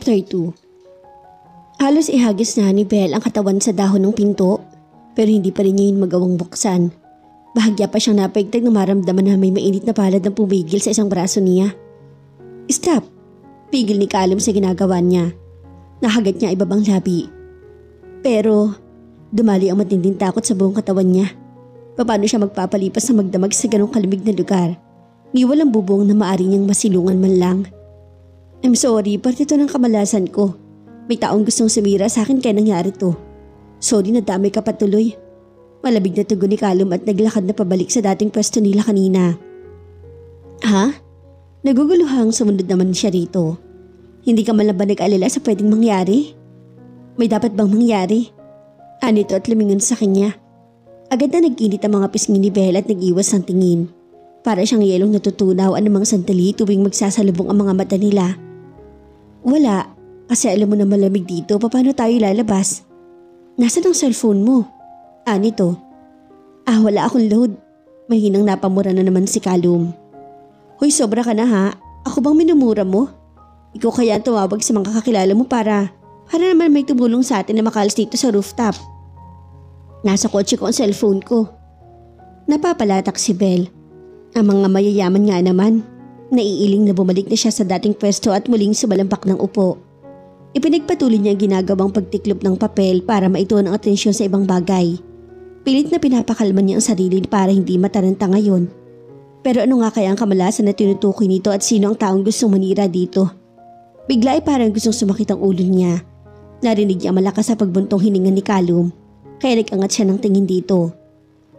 Chapter 2. Halos ihagis na ni Belle ang katawan sa dahon ng pinto, pero hindi pa rin niya yun magawang buksan. Bahagya pa siyang napaigtag na maramdaman na may mainit na palad na pumigil sa isang braso niya. Stop! Pigil ni Callum sa ginagawa niya. Nakagat niya ibabang labi. Pero dumali ang matinding takot sa buong katawan niya. Paano siya magpapalipas na magdamag sa ganong kalimig na lugar? Ni walang bubong na maaari niyang masilungan man lang. I'm sorry, parte ito ng kamalasan ko. May taong gustong sumira sa akin kaya nangyari to. Sorry na damay ka patuloy. Malabig na tugon ni Callum at naglakad na pabalik sa dating pwesto nila kanina. Ha? Naguguluhang sumunod naman siya rito. Hindi ka man ba nag-alala sa pwedeng mangyari? May dapat bang mangyari? Anito at lumingon sa kanya. Agad na nag-init ang mga pisngi ni Belle at nag-iwas ng tingin. Para siyang yelong natutunaw anumang sandali tuwing magsasalubong ang mga mata nila. Wala, kasi alam mo na malamig dito, paano tayo lalabas? Nasaan ang cellphone mo? Anito. Wala akong load. Mahinang napamura na naman si Callum. Hoy, sobra ka na ha. Ako bang minumura mo? Ikaw kaya ang tumawag sa mga kakilala mo para naman may tumulong sa atin na makalas dito sa rooftop. Nasa kotse ko ang cellphone ko. Napapalatak si Belle. Ang mga mayayaman nga naman. Naiiling na bumalik na siya sa dating pwesto at muling sumalampak ng upo. Ipinagpatuloy niya ang ginagawang pagtiklop ng papel para maituon ang atensyon sa ibang bagay. Pilit na pinapakalman niya ang sarili para hindi mataranta ngayon. Pero ano nga kaya ang kamalasan na tinutukoy nito at sino ang taong gustong manira dito? Bigla ay parang gustong sumakit ang ulo niya. Narinig niya malakas sa pagbuntong hininga ni Callum, kaya nag-angat siya ng tingin dito.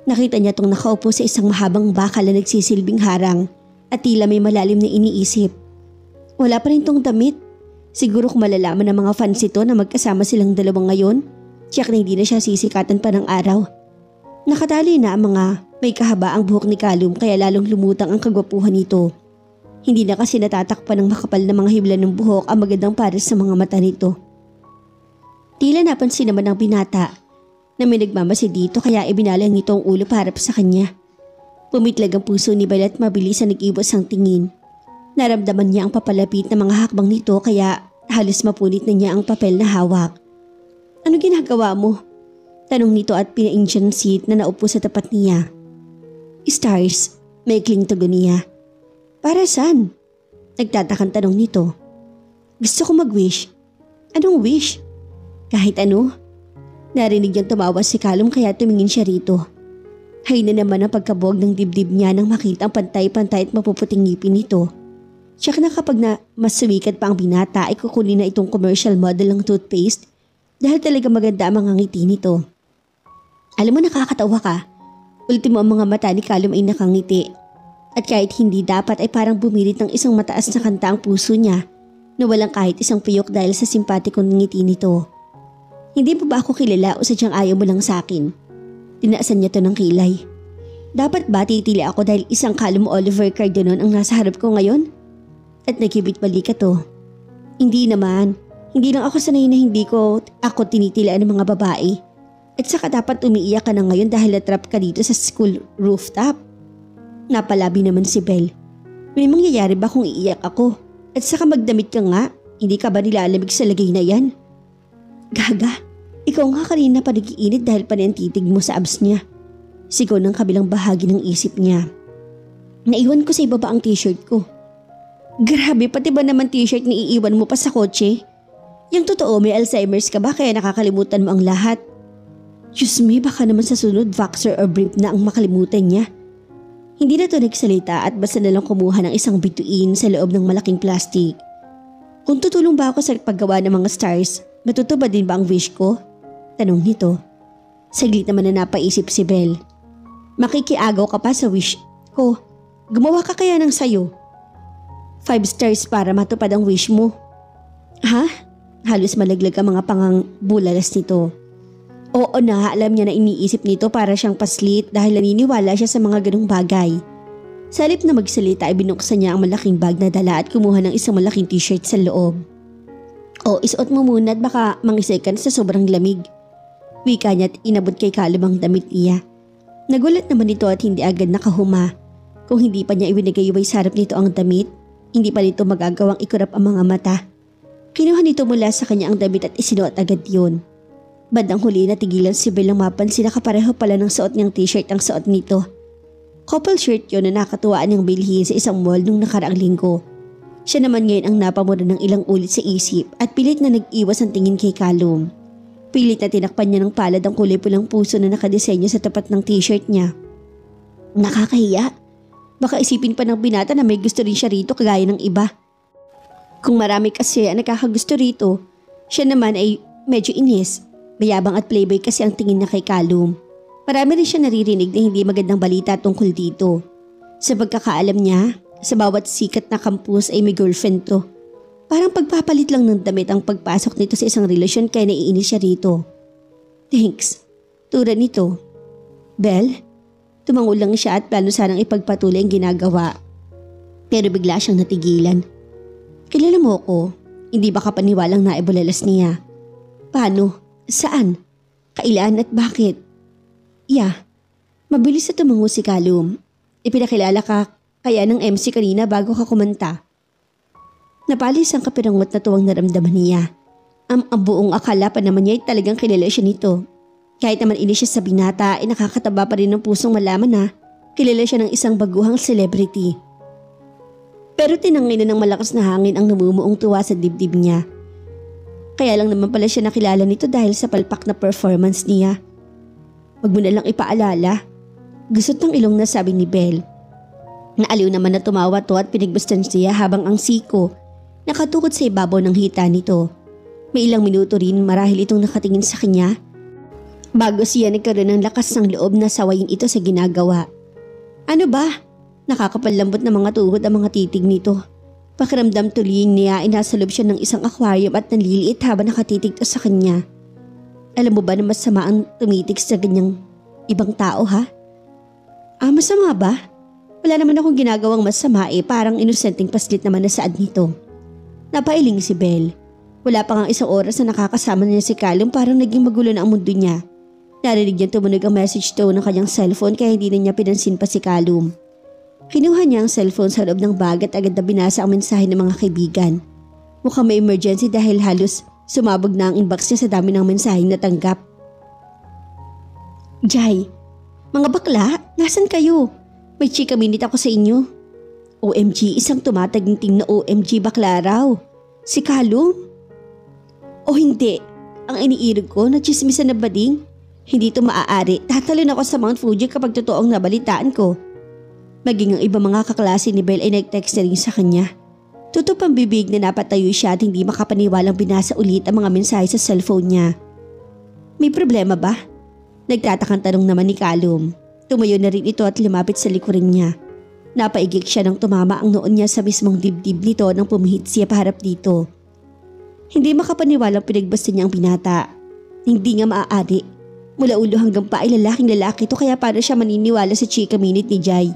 Nakita niya itong nakaupo sa isang mahabang bakal na nagsisilbing harang at tila may malalim na iniisip. Wala pa rin tong damit. Siguro kung malalaman ng mga fans ito na magkasama silang dalawang ngayon, tiyak na hindi na siya sisikatan pa ng araw. Nakatali na ang mga may kahaba ang buhok ni Callum kaya lalong lumutang ang kagwapuhan nito. Hindi na kasi natatakpan ng makapal na mga hibla ng buhok ang magandang pares sa mga mata nito. Tila napansin naman ng binata na may nagmamasid dito kaya ibinalang nito ang ulo para sa kanya. Pumitlag ang puso ni Belle at mabilis na nag-iwas ang tingin. Naramdaman niya ang papalapit na mga hakbang nito kaya halos mapunit na niya ang papel na hawak. Ano ginagawa mo? Tanong nito at pina-Indian seat na naupo sa tapat niya. Stars, maikling tugon niya. Para saan? Nagtatakang tanong nito. Gusto ko mag-wish. Anong wish? Kahit ano. Narinig niyang tumawa si Callum kaya tumingin siya rito. Hay na naman ang pagkabuwag ng dibdib niya nang makita ang pantay-pantay at mapuputing ngipin nito. Siya na kapag mas sumikat pa ang binata ay kukunin na itong commercial model ng toothpaste dahil talaga maganda ang mga ngiti nito. Alam mo nakakatawa ka. Ultimo ang mga mata ni Callum ay nakangiti. At kahit hindi dapat ay parang bumirit ng isang mataas na kanta ang puso niya na walang kahit isang piyok dahil sa simpatikong ngiti nito. Hindi mo ba ako kilala o sadyang ayaw mo lang sa akin? Tinaasan niya to ng kilay. Dapat ba titili ako dahil isang Callum Oliver Cardenon ang nasa harap ko ngayon? At nagkibit balik to. Hindi naman. Hindi lang ako sanay na hindi ko ako tinitilaan ng mga babae. At saka dapat umiiyak ka na ngayon dahil natrap ka dito sa school rooftop. Napalabi naman si Belle. May mangyayari ba kung iiyak ako? At saka magdamit ka nga. Hindi ka ba nilalamig sa lagay na yan? Gaga, ikaw nga kanina pa nag-iinit dahil pa titig mo sa abs niya. Sigaw ng kabilang bahagi ng isip niya. Naiwan ko sa ibaba ang t-shirt ko. Grabe, pati ba naman t-shirt na iiwan mo pa sa kotse? Yung totoo, may Alzheimer's ka ba kaya nakakalimutan mo ang lahat? Diyos me, baka naman sa sunod Voxer or Brief na ang makalimutan niya. Hindi na to nagsalita at basta nalang kumuha ng isang bituin sa loob ng malaking plastic. Kung tutulong ba ako sa paggawa ng mga stars, matutupad din ba ang wish ko? Tanong nito. Saglit naman na napaisip si Belle. Makikiagaw ka pa sa wish ko. Gumawa ka kaya ng sayo. 5 stars para matupad ang wish mo. Ha? Halos malaglag ang mga pangang bulalas nito. Oo na, alam niya na iniisip nito para siyang paslit dahil naniniwala siya sa mga ganong bagay. Sa halip na magsalita ay binuksan niya ang malaking bag na dala at kumuha ng isang malaking t-shirt sa loob. O, isuot mo muna at baka mangisay ka na sa sobrang lamig. Wika niya at inabot kay Callum ang damit niya. Nagulat naman ito at hindi agad nakahuma. Kung hindi pa niya ibinigay sa harap nito ang damit, hindi pa nito magagawang ikurap ang mga mata. Kinuha nito mula sa kanya ang damit at isinuot agad yun. Bandang huli natigilan si Belle nang mapansin na kapareho pala ng suot niyang t-shirt ang suot nito. Couple shirt yun na nakatuwaan niyang bilhin sa isang mall nung nakaraang linggo. Siya naman ngayon ang napamura ng ilang ulit sa isip at pilit na nag-iwas ang tingin kay Callum. Pilit na tinakpan niya ng palad ang kulay pulang puso na nakadesenyo sa tapat ng t-shirt niya. Nakakahiya. Baka isipin pa ng binata na may gusto rin siya rito kagaya ng iba. Kung marami kasi ang nakakagusto rito, siya naman ay medyo inis. Mayabang at playboy kasi ang tingin na kay Callum. Marami rin siya naririnig na hindi magandang balita tungkol dito. Sa pagkakaalam niya, sa bawat sikat na campus ay may girlfriend to. Parang pagpapalit lang ng damit ang pagpasok nito sa isang relasyon kaya naiinis siya rito. Thanks. Tulad nito. Belle, tumango lang siya at plano sanang ipagpatuloy ang ginagawa. Pero bigla siyang natigilan. Kilala mo ko, hindi ba kapaniwalang naibulalas niya? Paano? Saan? Kailan at bakit? Mabilis na tumango si Callum. Ipinakilala ka kaya ng MC kanina bago ka kumanta. Napalis ang kapirangot na tuwang naramdaman niya. Ang buong akala pa naman niya ay talagang kilala siya nito. Kahit naman inis siya sa binata ay nakakataba pa rin ng pusong malaman na kilala siya ng isang baguhang celebrity. Pero tinangay na ng malakas na hangin ang namumuong tuwa sa dibdib niya. Kaya lang naman pala siya nakilala nito dahil sa palpak na performance niya. Wag mo na lang ipaalala. Gusot ng ilong na sabi ni Belle. Naaliw naman na tumawa to at pinigbustan siya habang ang siko nakatukod sa ibabaw ng hita nito. May ilang minuto rin marahil itong nakatingin sa kanya bago siya nagkaroon ng lakas ng loob na sawayin ito sa ginagawa. Ano ba? Nakakapalambot na mga tuhod ang mga titig nito. Pakiramdam tuloy niya ay nasa loob siya ng isang aquarium at nanliliit habang nakatitig to sa kanya. Alam mo ba na masama ang tumitig sa ganyang ibang tao ha? Masama ba? Wala naman akong ginagawang masama parang inosenteng paslit naman na saad nito. Napailing si Belle. Wala pa nga isang oras na nakakasama niya si Callum parang naging magulo na ang mundo niya. Narinig niya tumunog ang message tone ng kanyang cellphone kaya hindi na niya pinansin pa si Callum. Kinuha niya ang cellphone sa loob ng bag at agad na binasa ang mensahe ng mga kaibigan. Mukhang may emergency dahil halos sumabog na ang inbox niya sa dami ng mensaheng natanggap. Jai, mga bakla, nasan kayo? May chika minute ako sa inyo. OMG, isang tumataginting na OMG bakla raw. Si Callum? O hindi, ang iniirog ko na chismisan na bading. Hindi ito maaari, tatalon ako sa Mount Fuji kapag totoong nabalitaan ko. Maging ang iba mga kaklase ni Belle ay nag-text na rin sa kanya. Tutup ang bibig na napatayo siya at hindi makapaniwalang binasa ulit ang mga mensahe sa cellphone niya. May problema ba? Nagtatakang tanong naman ni Callum. Tumayo na rin ito at lumapit sa likurin niya. Napaigik siya nang tumama ang noon niya sa mismong dibdib nito nang pumihit siya paharap dito. Hindi makapaniwalang pinagbasta niya ang binata. Hindi nga maaari. Mula ulo hanggang pa ay lalaking lalaki to kaya paano siya maniniwala sa chika minute ni Jai.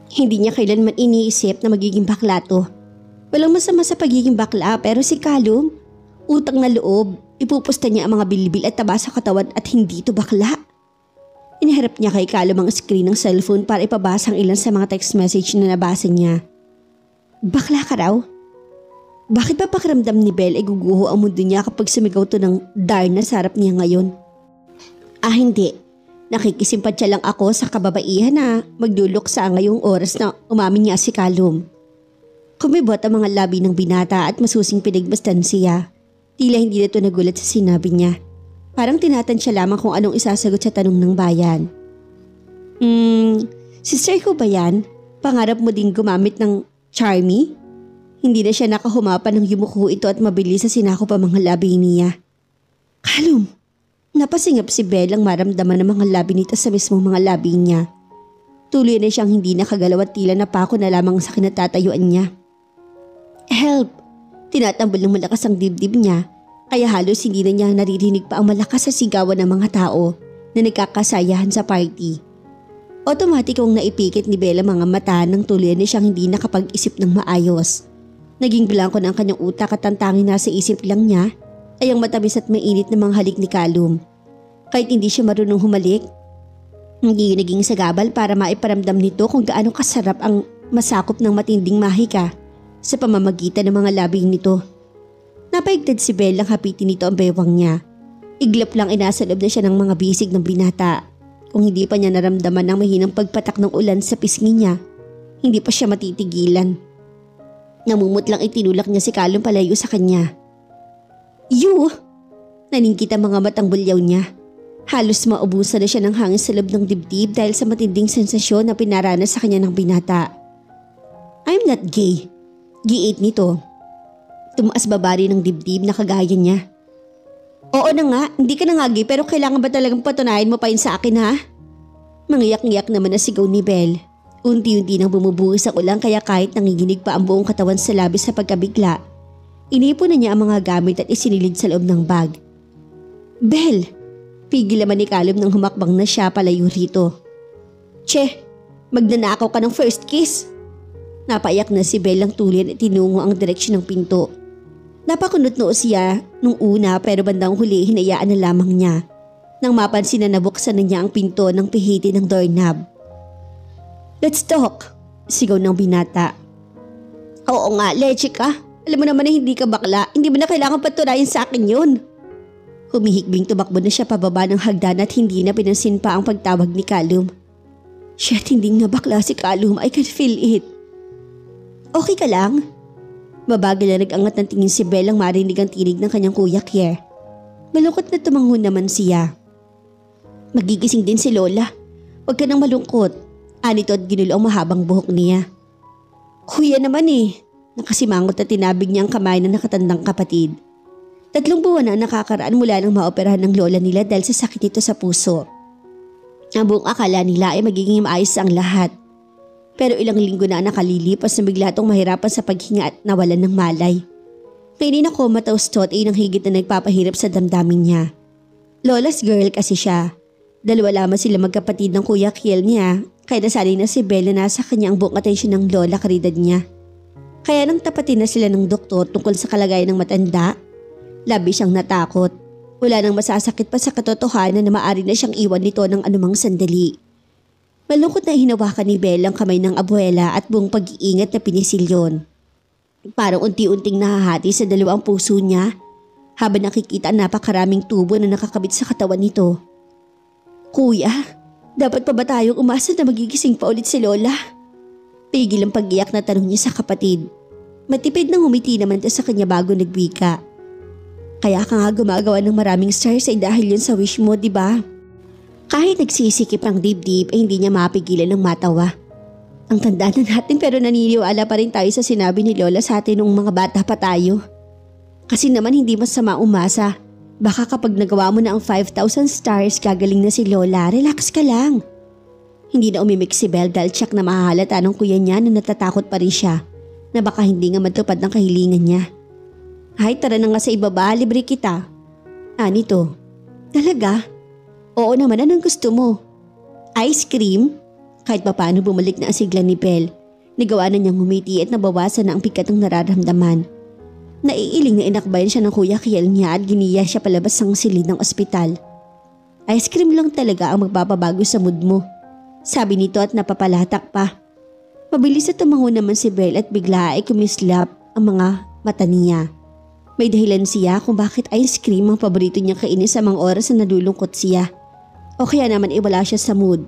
Hindi niya kailanman iniisip na magiging bakla to. Walang masama sa pagiging bakla pero si Callum, utang na loob, ipupusta niya ang mga bilbil at taba sa katawan at hindi to bakla. Iniharap niya kay Callum ang screen ng cellphone para ipabasa ang ilan sa mga text message na nabasa niya. Bakla ka raw? Bakit ba pakiramdam ni Belle ay guguho ang mundo niya kapag sumigaw to ng Darna sa harap niya ngayon? Hindi. Nakikisimpatya lang ako sa kababaihan na magduluksa ngayong oras na umamin niya si Callum. Kumibot ang mga labi ng binata at masusing pinagbastan siya. Tila hindi na ito nagulat sa sinabi niya. Parang tinatansya lamang kung anong isasagot sa tanong ng bayan. Sister ko ba yan? Pangarap mo din gumamit ng Charmy? Hindi na siya nakahumapa ng yumuko ito at mabilis sa sinakop ang mga labi niya. Callum! Napasingap si Belle ang maramdaman ng mga labi nito sa mismong mga labi niya. Tuloy na siyang hindi nakagalaw at tila napako na lamang sa kinatatayuan niya. Help! Tinatambol ng malakas ang dibdib niya kaya halos hindi na niya naririnig pa ang malakas sa sigawan ng mga tao na nagkakasayahan sa party. Otomatikong naipikit ni Belle ang mga mata nang tuloy na siyang hindi nakapag-isip ng maayos. Naging blanko na ang kanyang utak at tantangin nasa isip lang niya ay ang matamis at mainit na mga halik ni Callum. Kahit hindi siya marunong humalik, hindi naging sagabal para maiparamdam nito kung gaano kasarap ang masakop ng matinding mahika sa pamamagitan ng mga labing nito. Napaigtad si Belle lang hapitin nito ang bewang niya. Iglap lang inasa loob na siya ng mga bisig ng binata. Kung hindi pa niya naramdaman ang mahinang pagpatak ng ulan sa pisngi niya, hindi pa siya matitigilan. Namumutlang itinulak niya si Callum palayo sa kanya. "You!" Naningkit ang mga matang bulyaw niya. Halos maubusan na siya ng hangin sa loob ng dibdib dahil sa matinding sensasyon na pinaranas sa kanya ng binata. "I'm not gay." Giit nito. Tumaas babari ng dibdib na kagaya niya. "Oo na nga, hindi ka na nga gay pero kailangan ba talagang patunayan mo pa yun sa akin ha?" Mangiyak-ngiyak naman na sigaw ni Belle. Unti-unti nang bumubuhos ang ulan kaya kahit nanginginig pa ang buong katawan sa labis sa pagkabigla, inipon na niya ang mga gamit at isinilid sa loob ng bag. "Belle!" Pigil naman ni Callum nang humakbang na siya palayo rito. "Che, magnanakaw ka ng first kiss." Napaiyak na si Belle ang tulin at tinungo ang direksyon ng pinto. Napakunot noo siya nung una pero bandang huli hinayaan na lamang niya. Nang mapansin na nabuksan na niya ang pinto ng pihiti ng doorknob. "Let's talk," sigaw ng binata. "Oo nga, leche ka. Alam mo naman na hindi ka bakla, hindi mo na kailangan patunayan sa akin yun." Humihikbing tumakbo na siya pababa ng hagdan at hindi na pinansin pa ang pagtawag ni Callum. "Shit, hindi nga bakla si Callum, I can feel it." "Okay ka lang?" Mabagal na nag-angat ng tingin si Belle ang marinig ang tinig ng kanyang kuya Kier. Malungkot na tumanghon naman siya. "Magigising din si Lola. Huwag ka nang malungkot." Anito at ginulo ang mahabang buhok niya. "Kuya naman eh." Nakasimangot at tinabig niya ang kamay ng nakatandang kapatid. 3 buwan na nakakaraan mula nang maoperahan ng lola nila dahil sa sakit nito sa puso. Ang buong akala nila ay magiging maayos ang lahat. Pero ilang linggo na nakalilipas na bigla itong mahirapan sa paghinga at nawalan ng malay. Ngayon na comatose tot ay nang higit na nagpapahirap sa damdamin niya. Lola's girl kasi siya. 2 lamang sila magkapatid ng kuya Kiel niya kaya nasanay na si Belle na nasa kanya ang buong atensyon ng lola karidad niya. Kaya nang tapatin na sila ng doktor tungkol sa kalagayan ng matanda, labis siyang natakot. Wala nang masasakit pa sa katotohanan na maaari na siyang iwan nito ng anumang sandali. Malungkot na hinawakan ni Belle ang kamay ng abuela at buong pag-iingat na pinisilyon. Parang unti-unting nahahati sa 2 ang puso niya habang nakikita ang napakaraming tubo na nakakabit sa katawan nito. "Kuya, dapat pa ba tayong umasa na magigising pa ulit si Lola?" Pigil ang pag-iyak na tanong niya sa kapatid. Matipid nang umiti naman ito sa kanya bago nagwika. "Kaya ka nga gumagawa ng maraming stars ay dahil yun sa wish mo, di ba?" Kahit nagsisikip ang dibdib ay hindi niya mapigilan ng matawa. Ang tanda na natin pero naniniwala pa rin tayo sa sinabi ni Lola sa atin nung mga bata pa tayo. Kasi naman hindi masama umasa. Baka kapag nagawa mo na ang 5,000 stars gagaling na si Lola, relax ka lang. Hindi na umimik si Belle dahil tsak na mahahalata ng kuya niya na natatakot pa rin siya na baka hindi nga matupad ng kahilingan niya. "Ay, tara na nga sa ibaba, libre kita." "Nito." "Talaga?" "Oo naman, anong gusto mo?" "Ice cream?" Kahit papaano bumalik na ang sigla ni Belle. Nagawa na niyang humiti at nabawasan na ang bigat ng nararamdaman. Naiiling na inakbayan siya ng kuya Kiel niya at giniya siya palabas ng silid ng ospital. "Ice cream lang talaga ang magpapabago sa mood mo," sabi nito at napapalatak pa. Mabilis na tumango naman si Belle at bigla ay kumislap ang mga mata niya. May dahilan siya kung bakit ice cream ang paborito niyang kainin sa mga oras na nalulungkot siya. O kaya naman iwala siya sa mood.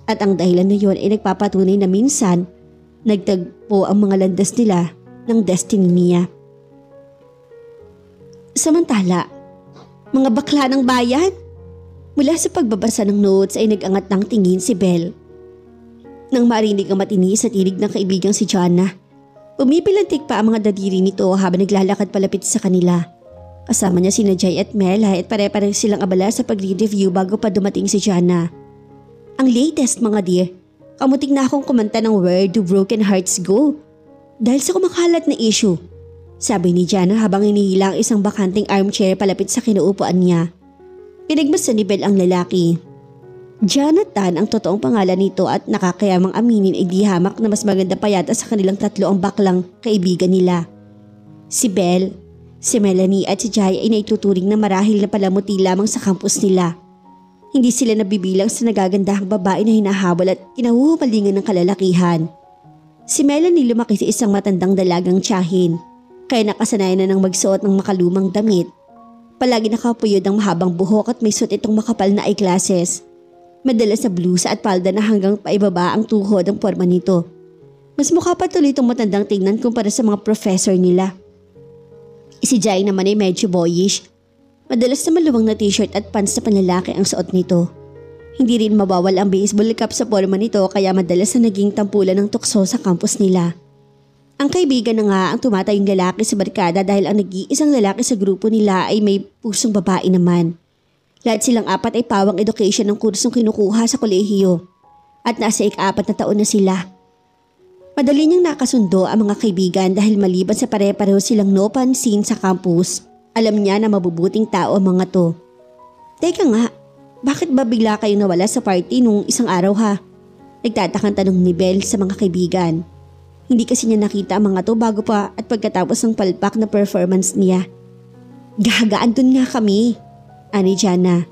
At ang dahilan na yon ay nagpapatunay na minsan nagtagpo ang mga landas nila ng destiny niya. Samantala, mga bakla ng bayan? Mula sa pagbabasa ng notes ay nag-angat ng tingin si Belle. Nang marinig ang matinis sa tinig ng kaibigang si Jana, umipilantik pa ang mga daliri nito habang naglalakad palapit sa kanila. Kasama niya sina Jay at Mela at pare-pareho silang abala sa pag-review bago pa dumating si Jana. "Ang latest mga dear, kamuting na akong kumanta ng Where Do Broken Hearts Go? Dahil sa kumakalat na issue," sabi ni Jana habang hinihila ang isang bakanting armchair palapit sa kinuupuan niya. Pinagmasdan ni Belle ang lalaki. Jonathan ang totoong pangalan nito at nakakayamang aminin ay di hamak na mas maganda pa yata sa kanilang 3 ang baklang kaibigan nila. Si Belle, si Melanie at si Jai ay naituturing na marahil na palamuti lamang sa campus nila. Hindi sila nabibilang sa nagagandahang babae na hinahabol at kinahuhumalingan ng kalalakihan. Si Melanie lumaki sa isang matandang dalagang tiyahin. kaya nakasanayan na ng magsuot ng makalumang damit. Palagi nakapuyod ang mahabang buhok at may suot itong makapal na eyeglasses. Madalas na blusa at palda na hanggang paibaba ang tuhod ang porma nito. Mas mukha pa tuloy itong matandang tingnan kumpara sa mga professor nila. Si Jai naman ay medyo boyish. Madalas na maluwang na t-shirt at pants na panlalaki ang suot nito. Hindi rin mabawal ang baseball cap sa porma nito kaya madalas na naging tampulan ng tukso sa campus nila. Ang kaibigan na nga ang tumatayong lalaki sa barkada dahil ang nag-iisang lalaki sa grupo nila ay may pusong babae naman. Lahat silang apat ay pawang education ng kursong kinukuha sa kolehiyo at nasa ik-4 na taon na sila. Madali niyang nakasundo ang mga kaibigan dahil maliban sa pare-pareho silang no pansin sa campus, alam niya na mabubuting tao ang mga to. Teka nga, bakit ba bigla kayong nawala sa party nung isang araw ha? Nagtatakang tanong ni Belle sa mga kaibigan. Hindi kasi niya nakita ang mga to bago pa at pagkatapos ng palpak na performance niya. Gagaan dun nga kami, ani Jana.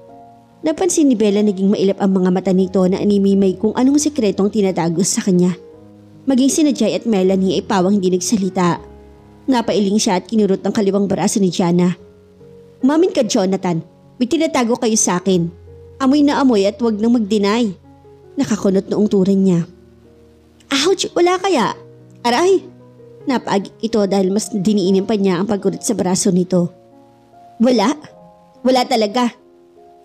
Napansin ni Bella naging mailap ang mga mata nito na animimay kung anong sekretong tinatagos sa kanya. Maging sina Jai at Melanie ay pawang hindi nagsalita. Napailing siya at kinurot ang kaliwang braso ni Jana. Umamin ka Jonathan, may tinatago kayo sa akin. Amoy na amoy at wag nang mag-deny. Nakakunot noong turan niya. Ouch! Wala kaya? Aray! Napaagik ito dahil mas diniinim pa niya ang pagkurot sa braso nito. Wala? Wala talaga.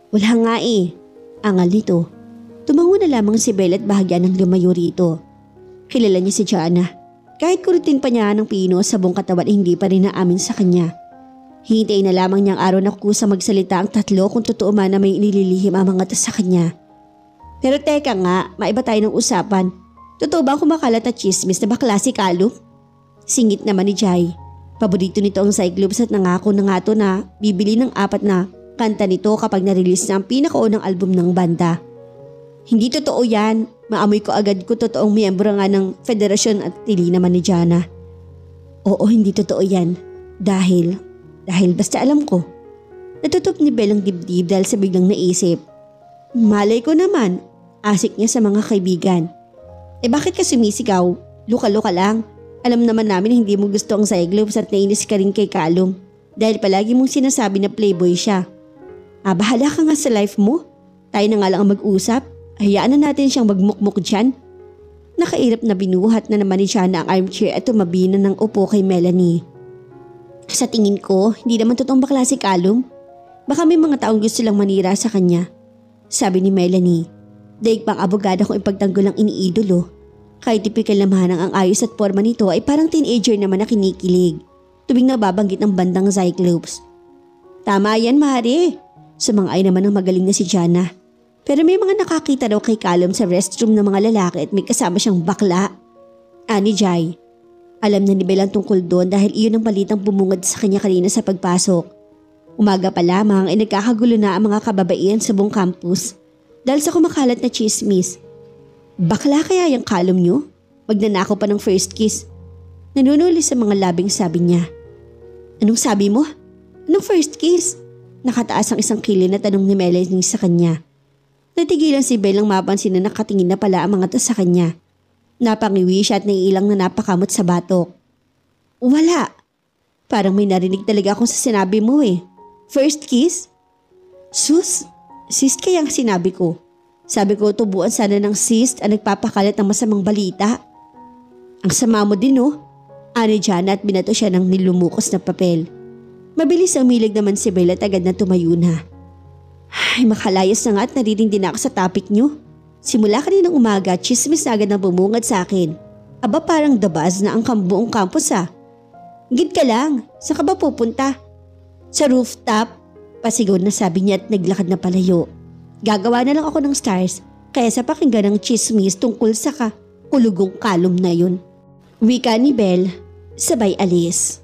Wala nga eh. Angal nito. Tumango na lamang si Belle at bahagya ng lumayo rito. Kilala niya si Jana. Kahit kurutin pa niya ng pino sa buong katawan hindi pa rin naamin sa kanya. Hintayin na lamang niyang araw na kusa magsalita ang tatlo kung totoo man na may inililihim ang mga sa kanya. Pero teka nga, maiba tayo ng usapan. Totoo ba ang kumakalat na chismis na bakla si Calum? Singit naman ni Jai. Paborito nito ang Cyclops at nangako na nga to na bibili ng 4 na kanta nito kapag na-release na ang pinakaunang album ng banda. Hindi totoo yan. Maamoy ko agad kung totoong miyembro nga ng federasyon at tili naman ni Jana. Oo, hindi totoo yan. Dahil basta alam ko. Natutup ni Belle ang dibdib dahil sa biglang naisip. Malay ko naman, asik niya sa mga kaibigan. Bakit ka sumisigaw? Luka-luka lang. Alam naman namin hindi mo gusto ang Cyclops at nainis ka rin kay Calum. Dahil palagi mong sinasabi na playboy siya. Bahala ka nga sa life mo. Tayo na nga lang ang mag-usap. Hayaan na natin siyang magmukmuk dyan. Nakairap na binuhat na naman ni Jana ang armchair at tumabi na ng upo kay Melanie. Sa tingin ko, hindi naman totoong bakla si Calum. Baka may mga taong gusto lang manira sa kanya. Sabi ni Melanie. Daig pang abogada kung ipagtanggol ang iniidolo. Kahit tipikal na mahanang ang ayos at forma nito ay parang teenager naman na kinikilig. Tubing nababanggit ng bandang Cyclops. Tama yan, Mari. Sumangay naman ang magaling na si Jana. Pero may mga nakakita daw kay Calum sa restroom ng mga lalaki at may kasama siyang bakla. Ani Jai. Alam na ni Belle ang tungkol doon dahil iyon ang balitang bumungad sa kanya kanina sa pagpasok. Umaga pa lamang ay nagkakagulo na ang mga kababaihan sa buong campus dahil sa kumakalat na chismis. Bakla kaya yung Calum nyo? Magnanakaw pa ng first kiss. Nanunuli sa mga labing sabi niya. Anong sabi mo? Anong first kiss? Nakataas ang isang kilid na tanong ni Melanie sa kanya. Natigilan si Belle nang mapansin na nakatingin na pala ang mga to sa kanya. Napangiwi siya at naiilang na napakamot sa batok. Wala. Parang may narinig talaga akong sa sinabi mo eh. First kiss? Sus, sis kaya ang sinabi ko. Sabi ko tubuan sana ng sis ang nagpapakalat ng masamang balita. Ang sama mo din oh. Ani Jana at binato siya ng nilumukos na papel. Mabilis ang milig naman si Belle at agad na tumayo na. Ay, makalayas na nga at narinig din ako sa topic nyo. Simula kaninang umaga, chismis na agad na bumungad sa akin. Aba parang the buzz na ang buong campus ah. Gid ka lang, saan ka ba pupunta? Sa rooftop, pasigaw na sabi niya at naglakad na palayo. Gagawa na lang ako ng stars, kaya sa pakinggan ng chismis tungkol sa kulugong Calum na yun. Wika ni Belle, sabay alis.